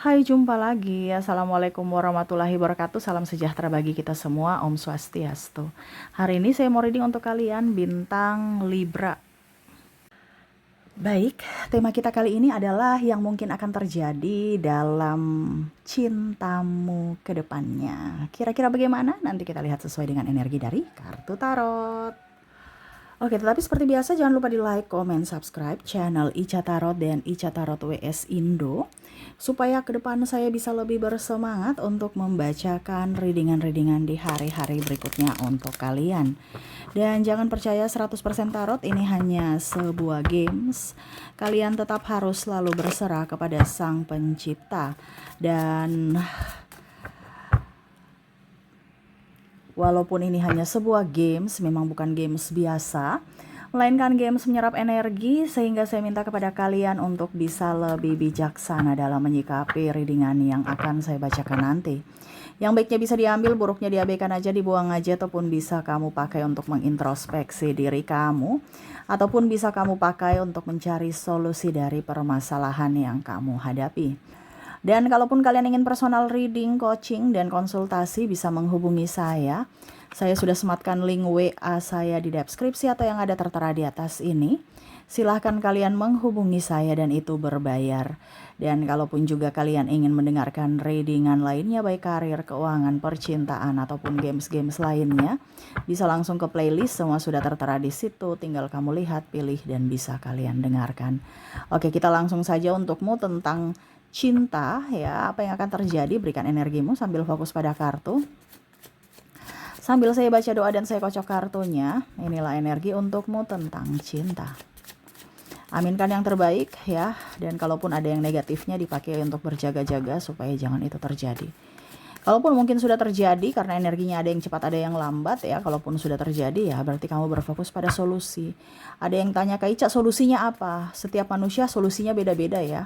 Hai, jumpa lagi. Assalamualaikum warahmatullahi wabarakatuh. Salam sejahtera bagi kita semua. Om Swastiastu. Hari ini saya mau reading untuk kalian bintang Libra. Baik, tema kita kali ini adalah yang mungkin akan terjadi dalam cintamu ke depannya. Kira-kira bagaimana? Nanti kita lihat sesuai dengan energi dari kartu tarot. Oke, tetapi seperti biasa jangan lupa di like, comment, subscribe channel Ica Tarot dan Ica Tarot WS Indo supaya ke depan saya bisa lebih bersemangat untuk membacakan readingan-readingan di hari-hari berikutnya untuk kalian. Dan jangan percaya 100% tarot ini hanya sebuah games. Kalian tetap harus selalu berserah kepada Sang Pencipta. Dan walaupun ini hanya sebuah games, memang bukan games biasa, melainkan games menyerap energi, sehingga saya minta kepada kalian untuk bisa lebih bijaksana dalam menyikapi readingan yang akan saya bacakan nanti. Yang baiknya bisa diambil, buruknya diabaikan aja, dibuang aja, ataupun bisa kamu pakai untuk mengintrospeksi diri kamu, ataupun bisa kamu pakai untuk mencari solusi dari permasalahan yang kamu hadapi. Dan kalaupun kalian ingin personal reading, coaching, dan konsultasi bisa menghubungi saya. Saya sudah sematkan link WA saya di deskripsi atau yang ada tertera di atas ini. Silahkan kalian menghubungi saya dan itu berbayar. Dan kalaupun juga kalian ingin mendengarkan readingan lainnya baik karir, keuangan, percintaan, ataupun games-games lainnya, bisa langsung ke playlist, semua sudah tertera di situ. Tinggal kamu lihat, pilih, dan bisa kalian dengarkan. Oke, kita langsung saja untukmu tentang cinta ya, apa yang akan terjadi, berikan energimu sambil fokus pada kartu. Sambil saya baca doa dan saya kocok kartunya, inilah energi untukmu tentang cinta. Aminkan yang terbaik ya, dan kalaupun ada yang negatifnya dipakai untuk berjaga-jaga supaya jangan itu terjadi. Kalaupun mungkin sudah terjadi karena energinya ada yang cepat ada yang lambat ya, kalaupun sudah terjadi ya berarti kamu berfokus pada solusi. Ada yang tanya, Kak Ica, solusinya apa? Setiap manusia solusinya beda-beda ya.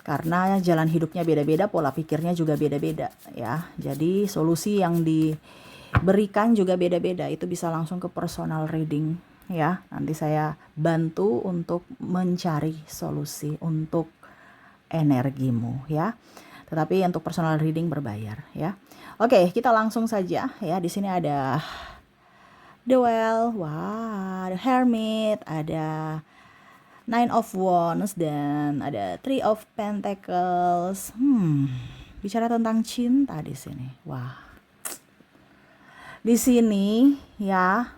Karena jalan hidupnya beda-beda, pola pikirnya juga beda-beda ya. Jadi solusi yang diberikan juga beda-beda. Itu bisa langsung ke personal reading ya. Nanti saya bantu untuk mencari solusi untuk energimu ya. Tetapi untuk personal reading berbayar ya. Oke, kita langsung saja ya. Di sini ada The Well, wah, The Hermit, ada Nine of Wands, dan ada Three of Pentacles. Bicara tentang cinta di sini. Wah. Di sini ya,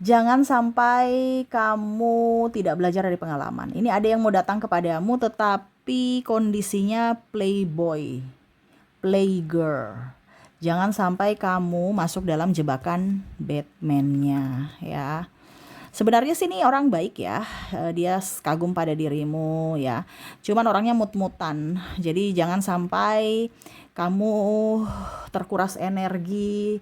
jangan sampai kamu tidak belajar dari pengalaman. Ini ada yang mau datang kepadamu tetapi kondisinya playboy, playgirl. Jangan sampai kamu masuk dalam jebakan Batman-nya ya. Sebenarnya sih ini orang baik ya, dia kagum pada dirimu ya. Cuman orangnya mut-mutan. Jadi jangan sampai kamu terkuras energi,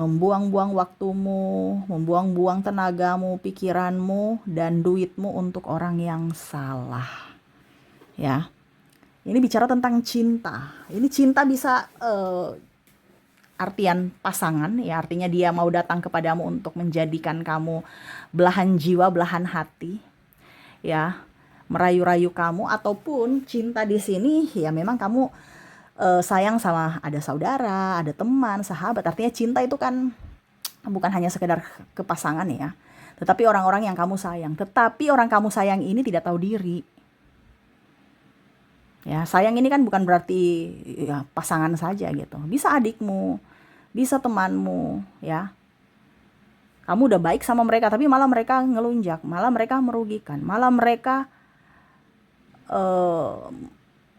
membuang-buang waktumu, membuang-buang tenagamu, pikiranmu, dan duitmu untuk orang yang salah. Ya. Ini bicara tentang cinta. Ini cinta bisa artian pasangan ya, artinya dia mau datang kepadamu untuk menjadikan kamu belahan jiwa, belahan hati ya, merayu-rayu kamu, ataupun cinta di sini ya memang kamu sayang sama, ada saudara, ada teman, sahabat. Artinya cinta itu kan bukan hanya sekedar ke pasangan ya, tetapi orang-orang yang kamu sayang. Tetapi orang kamu sayang ini tidak tahu diri. Ya, sayang ini kan bukan berarti ya pasangan saja gitu. Bisa adikmu, bisa temanmu, ya. Kamu udah baik sama mereka, tapi malah mereka ngelunjak, malah mereka merugikan, malah mereka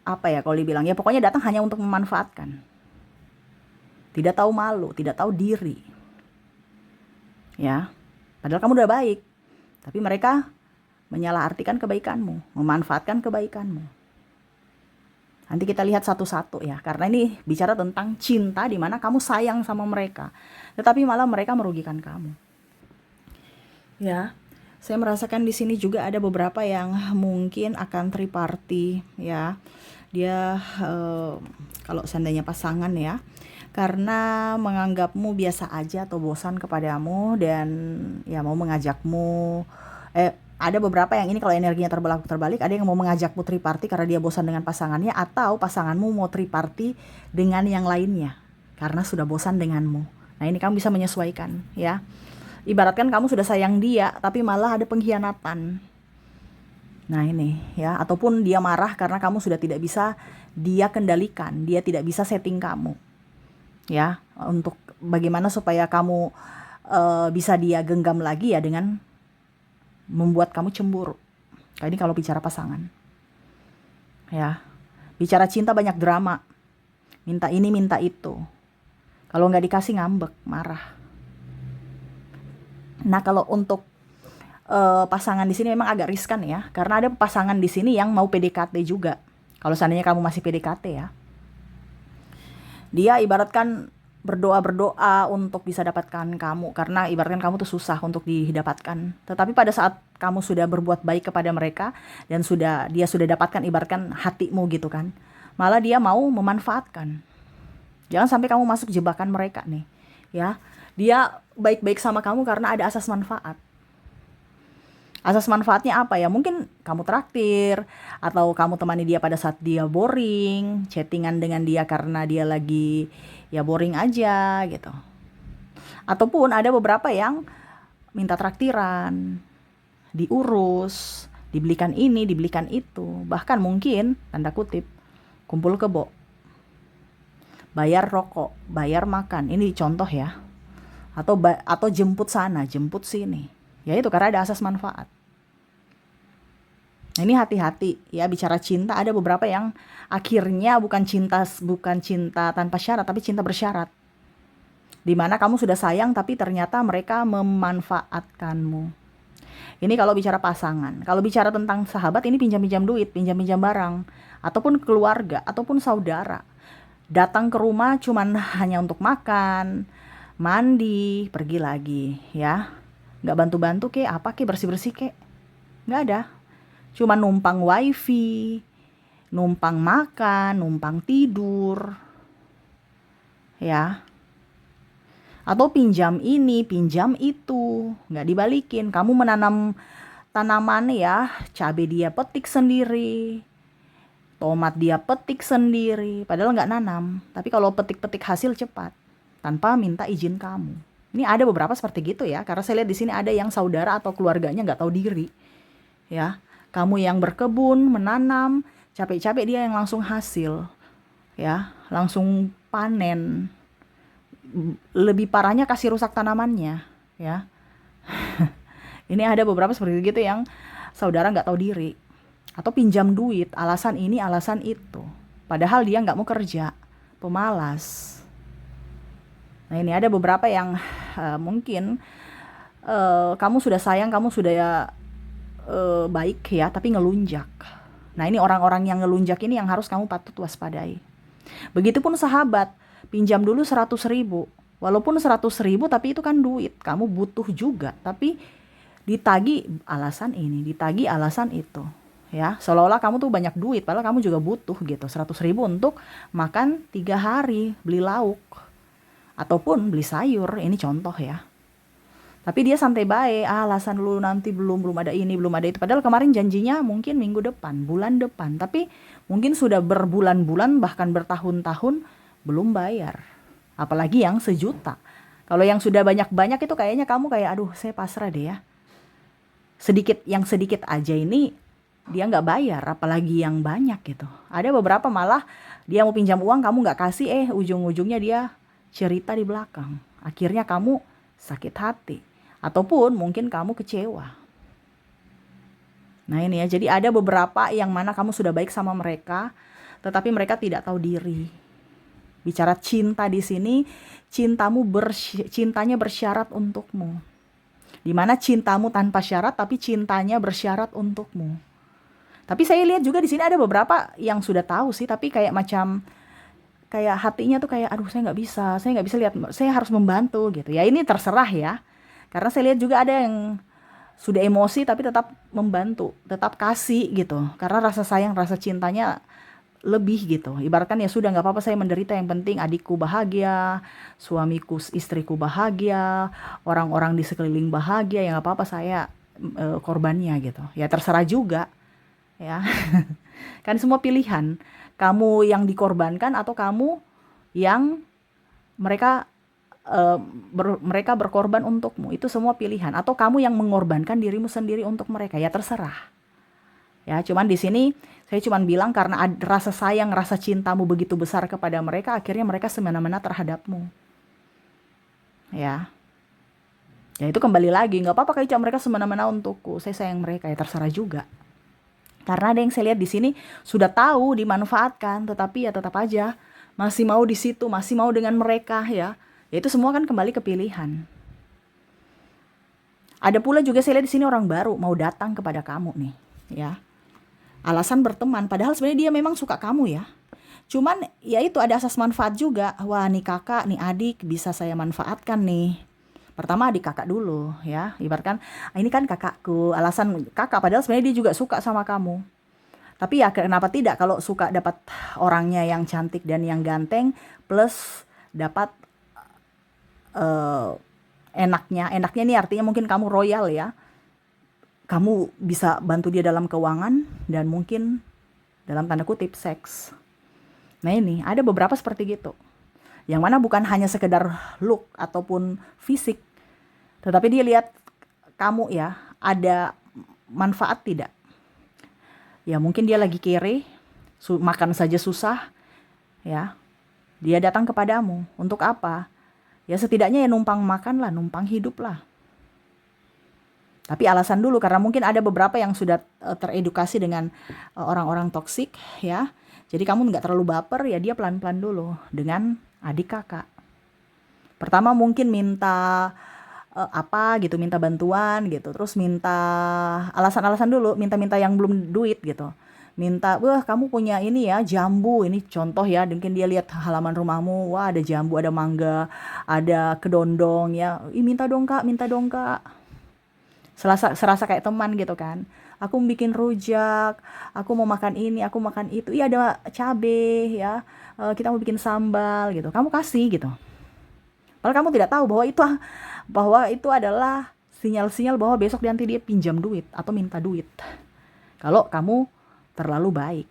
apa ya kalau dibilang ya, pokoknya datang hanya untuk memanfaatkan. Tidak tahu malu, tidak tahu diri. Ya. Padahal kamu udah baik, tapi mereka menyalahartikan kebaikanmu, memanfaatkan kebaikanmu. Nanti kita lihat satu-satu ya, karena ini bicara tentang cinta di mana kamu sayang sama mereka, tetapi malah mereka merugikan kamu. Ya, saya merasakan di sini juga ada beberapa yang mungkin akan triparty ya. Dia kalau seandainya pasangan ya, karena menganggapmu biasa aja atau bosan kepadamu dan ya mau mengajakmu Ada beberapa yang ini kalau energinya terbalik, ada yang mau mengajak putri party karena dia bosan dengan pasangannya, atau pasanganmu mau triparty dengan yang lainnya karena sudah bosan denganmu. Nah ini kamu bisa menyesuaikan ya. Ibaratkan kamu sudah sayang dia, tapi malah ada pengkhianatan. Nah ini ya, ataupun dia marah karena kamu sudah tidak bisa dia kendalikan, dia tidak bisa setting kamu. Ya, untuk bagaimana supaya kamu bisa dia genggam lagi ya dengan membuat kamu cemburu. Ini kalau bicara pasangan. Ya. Bicara cinta banyak drama. Minta ini, minta itu. Kalau nggak dikasih ngambek, marah. Nah, kalau untuk pasangan di sini memang agak riskan ya, karena ada pasangan di sini yang mau PDKT juga. Kalau seandainya kamu masih PDKT ya. Dia ibaratkan berdoa untuk bisa dapatkan kamu, karena ibaratkan kamu tuh susah untuk didapatkan. Tetapi pada saat kamu sudah berbuat baik kepada mereka dan dia sudah dapatkan ibaratkan hatimu gitu kan, malah dia mau memanfaatkan. Jangan sampai kamu masuk jebakan mereka nih ya. Dia baik-baik sama kamu karena ada asas manfaat. Asas manfaatnya apa ya? Mungkin kamu traktir, atau kamu temani dia pada saat dia boring, chattingan dengan dia karena dia lagi ya boring aja gitu. Ataupun ada beberapa yang minta traktiran, diurus, dibelikan ini, dibelikan itu. Bahkan mungkin, tanda kutip, kumpul kebo, bayar rokok, bayar makan. Ini contoh ya. Atau jemput sana, jemput sini. Ya itu karena ada asas manfaat. Nah, ini hati-hati ya, bicara cinta ada beberapa yang akhirnya bukan cinta tanpa syarat, tapi cinta bersyarat. Dimana kamu sudah sayang tapi ternyata mereka memanfaatkanmu. Ini kalau bicara pasangan. Kalau bicara tentang sahabat, ini pinjam-pinjam duit, pinjam-pinjam barang, ataupun keluarga, ataupun saudara. Datang ke rumah cuman hanya untuk makan, mandi, pergi lagi ya. Nggak bantu-bantu kek, apa kek, bersih-bersih kek. Nggak ada. Cuma numpang wifi, numpang makan, numpang tidur. Ya. Atau pinjam ini, pinjam itu. Nggak dibalikin. Kamu menanam tanaman ya, cabai dia petik sendiri. Tomat dia petik sendiri. Padahal nggak nanam. Tapi kalau petik-petik hasil cepat. Tanpa minta izin kamu. Ini ada beberapa seperti gitu ya. Karena saya lihat di sini ada yang saudara atau keluarganya nggak tahu diri. Ya. Kamu yang berkebun, menanam, capek-capek dia yang langsung hasil. Ya, langsung panen. Lebih parahnya kasih rusak tanamannya, ya. Ini ada beberapa seperti itu yang saudara nggak tahu diri. Atau pinjam duit, alasan ini, alasan itu. Padahal dia nggak mau kerja, pemalas. Nah ini ada beberapa yang mungkin kamu sudah sayang, kamu sudah baik ya, tapi ngelunjak. Nah ini orang-orang yang ngelunjak ini yang harus kamu patut waspadai. Begitupun sahabat, pinjam dulu 100.000. Walaupun 100.000 tapi itu kan duit, kamu butuh juga, tapi ditagi alasan ini, ditagi alasan itu. Ya, seolah-olah kamu tuh banyak duit, padahal kamu juga butuh gitu, 100.000 untuk makan 3 hari, beli lauk, ataupun beli sayur, ini contoh ya. Tapi dia santai baik, alasan lu nanti belum ada ini, belum ada itu. Padahal kemarin janjinya mungkin minggu depan, bulan depan. Tapi mungkin sudah berbulan-bulan, bahkan bertahun-tahun belum bayar. Apalagi yang 1 juta. Kalau yang sudah banyak-banyak itu kayaknya kamu kayak, aduh saya pasrah deh ya. Yang sedikit aja ini dia nggak bayar, apalagi yang banyak gitu. Ada beberapa malah dia mau pinjam uang, kamu nggak kasih, ujung-ujungnya dia cerita di belakang. Akhirnya kamu sakit hati. Ataupun mungkin kamu kecewa. Nah ini ya, jadi ada beberapa yang mana kamu sudah baik sama mereka, tetapi mereka tidak tahu diri. Bicara cinta di sini, cintanya bersyarat untukmu. Dimana cintamu tanpa syarat, tapi cintanya bersyarat untukmu. Tapi saya lihat juga di sini ada beberapa yang sudah tahu sih, tapi kayak hatinya tuh kayak, aduh saya nggak bisa lihat, saya harus membantu gitu. Ya ini terserah ya. Karena saya lihat juga ada yang sudah emosi tapi tetap membantu, tetap kasih gitu. Karena rasa sayang, rasa cintanya lebih gitu. Ibaratkan ya sudah, nggak apa-apa saya menderita, yang penting adikku bahagia, suamiku, istriku bahagia, orang-orang di sekeliling bahagia, ya nggak apa-apa saya korbannya gitu. Ya terserah juga ya. Kan semua pilihan. Kamu yang dikorbankan atau kamu yang mereka mereka berkorban untukmu. Itu semua pilihan. Atau kamu yang mengorbankan dirimu sendiri untuk mereka. Ya terserah. Ya, cuman di sini saya cuman bilang karena rasa sayang, rasa cintamu begitu besar kepada mereka, akhirnya mereka semena-mena terhadapmu. Ya. Ya itu kembali lagi, nggak apa-apa Kak Ica, mereka semena-mena untukku. Saya sayang mereka, ya terserah juga. Karena ada yang saya lihat di sini sudah tahu dimanfaatkan, tetapi ya tetap aja masih mau di situ, masih mau dengan mereka ya. Ya itu semua kan kembali ke pilihan. Ada pula juga saya lihat di sini orang baru mau datang kepada kamu nih, ya. Alasan berteman, padahal sebenarnya dia memang suka kamu ya. Cuman ya itu ada asas manfaat juga. Wah, nih kakak, nih adik bisa saya manfaatkan nih. Pertama adik kakak dulu ya. Ibaratkan ini kan kakakku, alasan kakak padahal sebenarnya dia juga suka sama kamu. Tapi ya kenapa tidak kalau suka dapat orangnya yang cantik dan yang ganteng plus dapat enaknya. Enaknya ini artinya mungkin kamu royal ya. Kamu bisa bantu dia dalam keuangan dan mungkin dalam tanda kutip seks. Nah ini ada beberapa seperti gitu. Yang mana bukan hanya sekedar look ataupun fisik. Tetapi dia lihat kamu ya ada manfaat tidak. Ya mungkin dia lagi kere, makan saja susah. Ya, dia datang kepadamu. Untuk apa? Ya setidaknya ya numpang makan lah, numpang hidup lah. Tapi alasan dulu karena mungkin ada beberapa yang sudah teredukasi dengan orang-orang toksik ya. Jadi kamu nggak terlalu baper ya, dia pelan-pelan dulu dengan adik kakak. Pertama mungkin minta apa gitu, minta bantuan gitu. Terus minta alasan-alasan dulu, minta-minta yang belum duit gitu. Minta, wah kamu punya ini ya, jambu. Ini contoh ya, mungkin dia lihat halaman rumahmu, wah ada jambu, ada mangga, ada kedondong ya. Ih minta dong kak, minta dong kak. Serasa kayak teman gitu kan. Aku bikin rujak, aku mau makan ini, aku makan itu. Iya ada cabe ya. Kita mau bikin sambal gitu. Kamu kasih gitu. Padahal kamu tidak tahu bahwa itu adalah sinyal-sinyal bahwa besok nanti dia pinjam duit atau minta duit. Kalau kamu terlalu baik.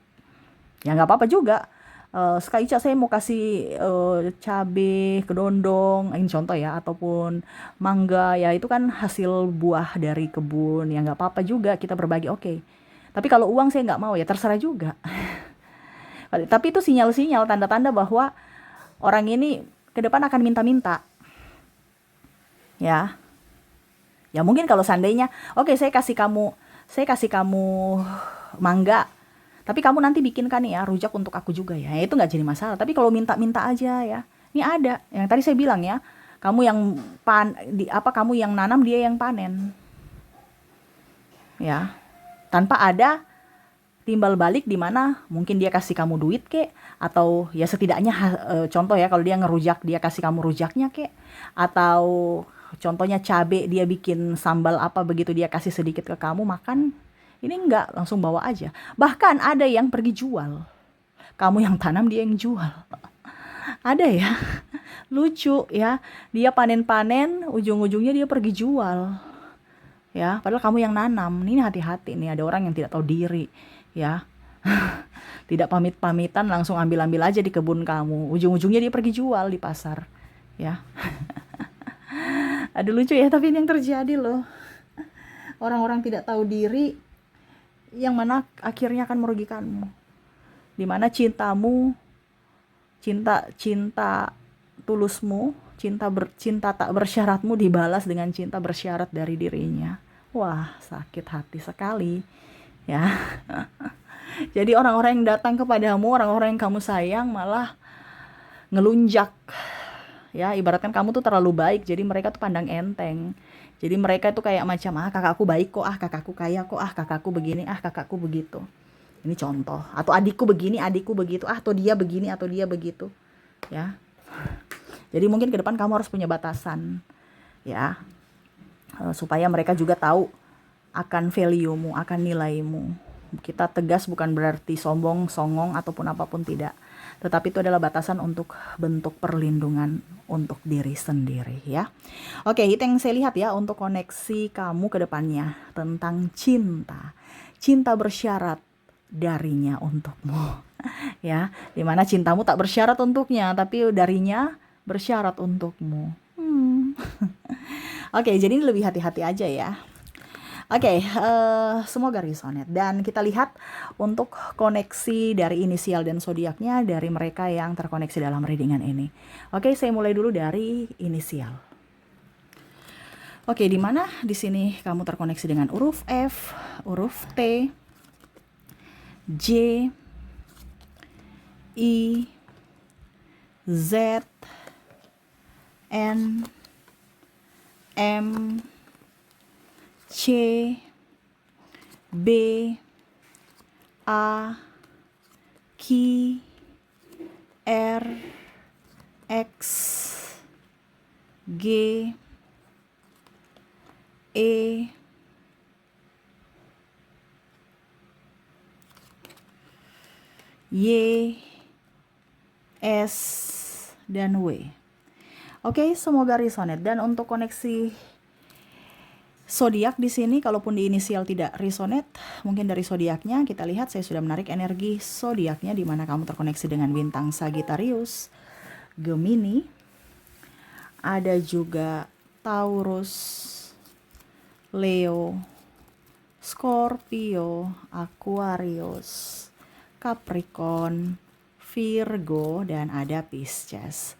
Ya nggak apa-apa juga. Sekali Ica saya mau kasih cabe, kedondong, ini contoh ya, ataupun mangga ya itu kan hasil buah dari kebun ya nggak apa-apa juga kita berbagi oke. Tapi kalau uang saya nggak mau ya terserah juga. Tapi itu sinyal-sinyal tanda-tanda bahwa orang ini ke depan akan minta-minta ya. Ya mungkin kalau seandainya oke saya kasih kamu mangga. Tapi kamu nanti bikinkan ya rujak untuk aku juga ya. Itu nggak jadi masalah. Tapi kalau minta-minta aja ya. Ini ada. Yang tadi saya bilang ya. Kamu yang kamu yang nanam, dia yang panen. Ya. Tanpa ada timbal balik di mana mungkin dia kasih kamu duit kek, atau ya setidaknya contoh ya kalau dia ngerujak dia kasih kamu rujaknya kek, atau contohnya cabe dia bikin sambal apa begitu dia kasih sedikit ke kamu makan. Ini enggak, langsung bawa aja. Bahkan ada yang pergi jual. Kamu yang tanam, dia yang jual. Ada ya. Lucu ya. Dia panen-panen, ujung-ujungnya dia pergi jual. Ya, padahal kamu yang nanam. Ini hati-hati nih, ada orang yang tidak tahu diri. Ya. Tidak pamit-pamitan, langsung ambil-ambil aja di kebun kamu. Ujung-ujungnya dia pergi jual di pasar. Ya. Aduh lucu ya, tapi ini yang terjadi loh. Orang-orang tidak tahu diri yang mana akhirnya akan merugikanmu. Dimana cintamu, cinta tulusmu, cinta tak bersyaratmu dibalas dengan cinta bersyarat dari dirinya. Wah, sakit hati sekali. Ya. Jadi orang-orang yang datang kepadamu, orang-orang yang kamu sayang malah ngelunjak. Ya, ibaratkan kamu tuh terlalu baik, jadi mereka tuh pandang enteng. Jadi mereka itu kayak macam, kakakku baik kok, kakakku kaya kok, kakakku begini, kakakku begitu. Ini contoh. Atau adikku begini, adikku begitu, atau dia begini, atau dia begitu. Ya. Jadi mungkin ke depan kamu harus punya batasan. Ya. Supaya mereka juga tahu akan value-mu, akan nilaimu. Kita tegas bukan berarti sombong, songong, ataupun apapun, tidak. Tetapi itu adalah batasan untuk bentuk perlindungan untuk diri sendiri ya. Oke, itu yang saya lihat ya untuk koneksi kamu ke depannya tentang cinta. Cinta bersyarat darinya untukmu. Ya, dimana cintamu tak bersyarat untuknya, tapi darinya bersyarat untukmu. Oke, jadi ini lebih hati-hati aja ya. Oke, semoga resonate. Dan kita lihat untuk koneksi dari inisial dan zodiaknya dari mereka yang terkoneksi dalam readingan ini. Oke, saya mulai dulu dari inisial. Oke, di mana di sini kamu terkoneksi dengan huruf F, huruf T, J, I, Z, N, M, C, B, A, Q, R, X, G, E, Y, S, dan W. Oke, semoga resonate. Dan untuk koneksi zodiak di sini, kalaupun di inisial tidak resonate, mungkin dari zodiaknya kita lihat saya sudah menarik energi zodiaknya di mana kamu terkoneksi dengan bintang Sagittarius, Gemini, ada juga Taurus, Leo, Scorpio, Aquarius, Capricorn, Virgo, dan ada Pisces.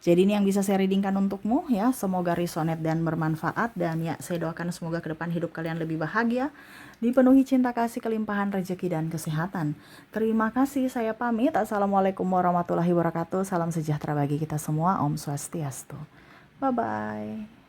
Jadi ini yang bisa saya readingkan untukmu ya. Semoga resonate dan bermanfaat. Dan ya, saya doakan semoga ke depan hidup kalian lebih bahagia, dipenuhi cinta kasih, kelimpahan rezeki dan kesehatan. Terima kasih, saya pamit. Assalamualaikum warahmatullahi wabarakatuh. Salam sejahtera bagi kita semua. Om Swastiastu. Bye-bye.